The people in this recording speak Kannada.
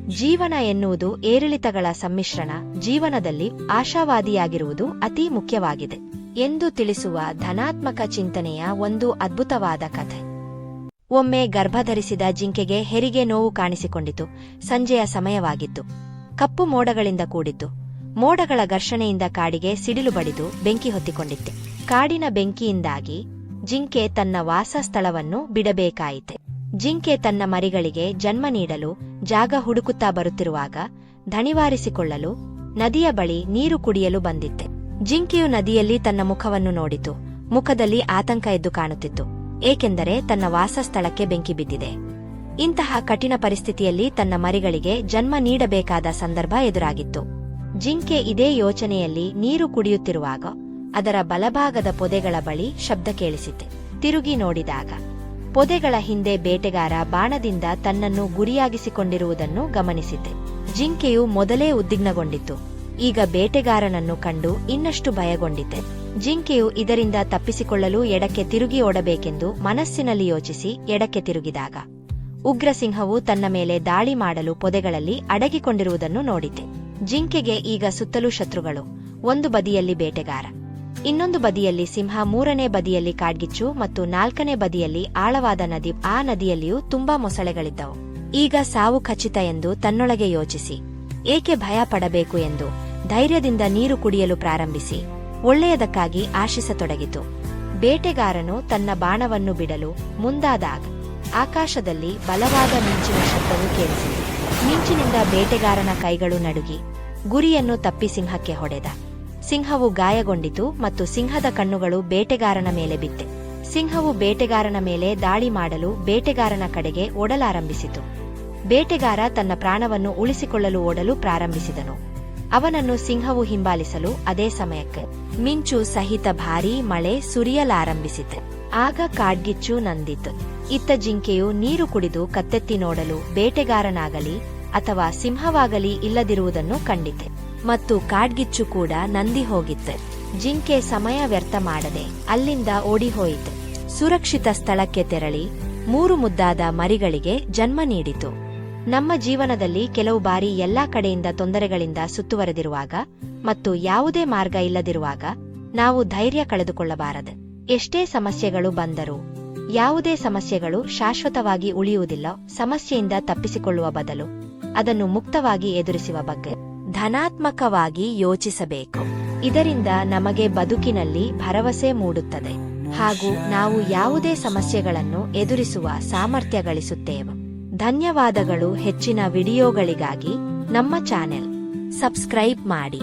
ಜೀವನ ಎನ್ನುವುದು ಏರಿಳಿತಗಳ ಸಮ್ಮಿಶ್ರಣ, ಜೀವನದಲ್ಲಿ ಆಶಾವಾದಿಯಾಗಿರುವುದು ಅತಿ ಮುಖ್ಯವಾಗಿದೆ ಎಂದು ತಿಳಿಸುವ ಧನಾತ್ಮಕ ಚಿಂತನೆಯ ಒಂದು ಅದ್ಭುತವಾದ ಕಥೆ. ಒಮ್ಮೆ ಗರ್ಭಧರಿಸಿದ ಜಿಂಕೆಗೆ ಹೆರಿಗೆ ನೋವು ಕಾಣಿಸಿಕೊಂಡಿತು. ಸಂಜೆಯ ಸಮಯವಾಗಿತ್ತು. ಕಪ್ಪು ಮೋಡಗಳಿಂದ ಕೂಡಿತ್ತು. ಮೋಡಗಳ ಘರ್ಷಣೆಯಿಂದ ಕಾಡಿಗೆ ಸಿಡಿಲು ಬಡಿದು ಬೆಂಕಿ ಹೊತ್ತಿಕೊಂಡಿತ್ತೆ. ಕಾಡಿನ ಬೆಂಕಿಯಿಂದಾಗಿ ಜಿಂಕೆ ತನ್ನ ವಾಸಸ್ಥಳವನ್ನು ಬಿಡಬೇಕಾಯಿತೆ. ಜಿಂಕೆ ತನ್ನ ಮರಿಗಳಿಗೆ ಜನ್ಮ ನೀಡಲು ಜಾಗ ಹುಡುಕುತ್ತಾ ಬರುತ್ತಿರುವಾಗ ದಣಿವಾರಿಸಿಕೊಳ್ಳಲು ನದಿಯ ಬಳಿ ನೀರು ಕುಡಿಯಲು ಬಂದಿತ್ತೆ. ಜಿಂಕೆಯು ನದಿಯಲ್ಲಿ ತನ್ನ ಮುಖವನ್ನು ನೋಡಿತು. ಮುಖದಲ್ಲಿ ಆತಂಕ ಎದ್ದು ಕಾಣುತ್ತಿತ್ತು, ಏಕೆಂದರೆ ತನ್ನ ವಾಸಸ್ಥಳಕ್ಕೆ ಬೆಂಕಿ ಬಿದ್ದಿದೆ. ಇಂತಹ ಕಠಿಣ ಪರಿಸ್ಥಿತಿಯಲ್ಲಿ ತನ್ನ ಮರಿಗಳಿಗೆ ಜನ್ಮ ನೀಡಬೇಕಾದ ಸಂದರ್ಭ ಎದುರಾಗಿತ್ತು. ಜಿಂಕೆ ಇದೇ ಯೋಚನೆಯಲ್ಲಿ ನೀರು ಕುಡಿಯುತ್ತಿರುವಾಗ ಅದರ ಬಲಭಾಗದ ಪೊದೆಗಳ ಬಳಿ ಶಬ್ದ ಕೇಳಿಸಿತೆ. ತಿರುಗಿ ನೋಡಿದಾಗ ಪೊದೆಗಳ ಹಿಂದೆ ಬೇಟೆಗಾರ ಬಾಣದಿಂದ ತನ್ನನ್ನು ಗುರಿಯಾಗಿಸಿಕೊಂಡಿರುವುದನ್ನು ಗಮನಿಸಿತೆ. ಜಿಂಕೆಯು ಮೊದಲೇ ಉದ್ವಿಗ್ನಗೊಂಡಿತ್ತು. ಈಗ ಬೇಟೆಗಾರನನ್ನು ಕಂಡು ಇನ್ನಷ್ಟು ಭಯಗೊಂಡಿತೆ. ಜಿಂಕೆಯು ಇದರಿಂದ ತಪ್ಪಿಸಿಕೊಳ್ಳಲು ಎಡಕ್ಕೆ ತಿರುಗಿ ಓಡಬೇಕೆಂದು ಮನಸ್ಸಿನಲ್ಲಿ ಯೋಚಿಸಿ ಎಡಕ್ಕೆ ತಿರುಗಿದಾಗ ಉಗ್ರಸಿಂಹವು ತನ್ನ ಮೇಲೆ ದಾಳಿ ಮಾಡಲು ಪೊದೆಗಳಲ್ಲಿ ಅಡಗಿಕೊಂಡಿರುವುದನ್ನು ನೋಡಿತೆ. ಜಿಂಕೆಗೆ ಈಗ ಸುತ್ತಲೂ ಶತ್ರುಗಳು. ಒಂದು ಬದಿಯಲ್ಲಿ ಬೇಟೆಗಾರ, ಇನ್ನೊಂದು ಬದಿಯಲ್ಲಿ ಸಿಂಹ, ಮೂರನೇ ಬದಿಯಲ್ಲಿ ಕಾಡ್ಗಿಚ್ಚು ಮತ್ತು ನಾಲ್ಕನೇ ಬದಿಯಲ್ಲಿ ಆಳವಾದ ನದಿ. ಆ ನದಿಯಲ್ಲಿಯೂ ತುಂಬಾ ಮೊಸಳೆಗಳಿದ್ದವು. ಈಗ ಸಾವು ಖಚಿತ ಎಂದು ತನ್ನೊಳಗೆ ಯೋಚಿಸಿ ಏಕೆ ಭಯ ಪಡಬೇಕು ಎಂದು ಧೈರ್ಯದಿಂದ ನೀರು ಕುಡಿಯಲು ಪ್ರಾರಂಭಿಸಿ ಒಳ್ಳೆಯದಕ್ಕಾಗಿ ಆಶಿಸತೊಡಗಿತು. ಬೇಟೆಗಾರನು ತನ್ನ ಬಾಣವನ್ನು ಬಿಡಲು ಮುಂದಾದಾಗ ಆಕಾಶದಲ್ಲಿ ಬಲವಾದ ಮಿಂಚಿನ ಶಬ್ದವು ಕೇಳಿಸಿತು. ಮಿಂಚಿನಿಂದ ಬೇಟೆಗಾರನ ಕೈಗಳು ನಡುಗಿ ಗುರಿಯನ್ನು ತಪ್ಪಿ ಸಿಂಹಕ್ಕೆ ಹೊಡೆದ. ಸಿಂಹವು ಗಾಯಗೊಂಡಿತು ಮತ್ತು ಸಿಂಹದ ಕಣ್ಣುಗಳು ಬೇಟೆಗಾರನ ಮೇಲೆ ಬಿತ್ತೆ. ಸಿಂಹವು ಬೇಟೆಗಾರನ ಮೇಲೆ ದಾಳಿ ಮಾಡಲು ಬೇಟೆಗಾರನ ಕಡೆಗೆ ಓಡಲಾರಂಭಿಸಿತು. ಬೇಟೆಗಾರ ತನ್ನ ಪ್ರಾಣವನ್ನು ಉಳಿಸಿಕೊಳ್ಳಲು ಓಡಲು ಪ್ರಾರಂಭಿಸಿದನು. ಅವನನ್ನು ಸಿಂಹವು ಹಿಂಬಾಲಿಸಲು ಅದೇ ಸಮಯಕ್ಕೆ ಮಿಂಚು ಸಹಿತ ಭಾರೀ ಮಳೆ ಸುರಿಯಲಾರಂಭಿಸಿತು. ಆಗ ಕಾಡ್ಗಿಚ್ಚು ನಂದಿತು. ಇತ್ತ ಜಿಂಕೆಯು ನೀರು ಕುಡಿದು ಕತ್ತೆತ್ತಿ ನೋಡಲು ಬೇಟೆಗಾರನಾಗಲಿ ಅಥವಾ ಸಿಂಹವಾಗಲಿ ಇಲ್ಲದಿರುವುದನ್ನು ಕಂಡಿತೆ ಮತ್ತು ಕಾಡ್ಗಿಚ್ಚು ಕೂಡ ನಂದಿ ಹೋಗಿತ್ತು. ಜಿಂಕೆ ಸಮಯ ವ್ಯರ್ಥ ಮಾಡದೆ ಅಲ್ಲಿಂದ ಓಡಿಹೋಯಿತು. ಸುರಕ್ಷಿತ ಸ್ಥಳಕ್ಕೆ ತೆರಳಿ 3 ಮುದ್ದಾದ ಮರಿಗಳಿಗೆ ಜನ್ಮ ನೀಡಿತು. ನಮ್ಮ ಜೀವನದಲ್ಲಿ ಕೆಲವು ಬಾರಿ ಎಲ್ಲಾ ಕಡೆಯಿಂದ ತೊಂದರೆಗಳಿಂದ ಸುತ್ತುವರೆದಿರುವಾಗ ಮತ್ತು ಯಾವುದೇ ಮಾರ್ಗ ಇಲ್ಲದಿರುವಾಗ ನಾವು ಧೈರ್ಯ ಕಳೆದುಕೊಳ್ಳಬಾರದು. ಎಷ್ಟೇ ಸಮಸ್ಯೆಗಳು ಬಂದರೂ ಯಾವುದೇ ಸಮಸ್ಯೆಗಳು ಶಾಶ್ವತವಾಗಿ ಉಳಿಯುವುದಿಲ್ಲ. ಸಮಸ್ಯೆಯಿಂದ ತಪ್ಪಿಸಿಕೊಳ್ಳುವ ಬದಲು ಅದನ್ನು ಮುಕ್ತವಾಗಿ ಎದುರಿಸುವ ಬಗ್ಗೆ ಧನಾತ್ಮಕವಾಗಿ ಯೋಚಿಸಬೇಕು. ಇದರಿಂದ ನಮಗೆ ಬದುಕಿನಲ್ಲಿ ಭರವಸೆ ಮೂಡುತ್ತದೆ ಹಾಗೂ ನಾವು ಯಾವುದೇ ಸಮಸ್ಯೆಗಳನ್ನು ಎದುರಿಸುವ ಸಾಮರ್ಥ್ಯ ಗಳಿಸುತ್ತೇವೆ. ಧನ್ಯವಾದಗಳು. ಹೆಚ್ಚಿನ ವಿಡಿಯೋಗಳಿಗಾಗಿ ನಮ್ಮ ಚಾನೆಲ್ ಸಬ್ಸ್ಕ್ರೈಬ್ ಮಾಡಿ.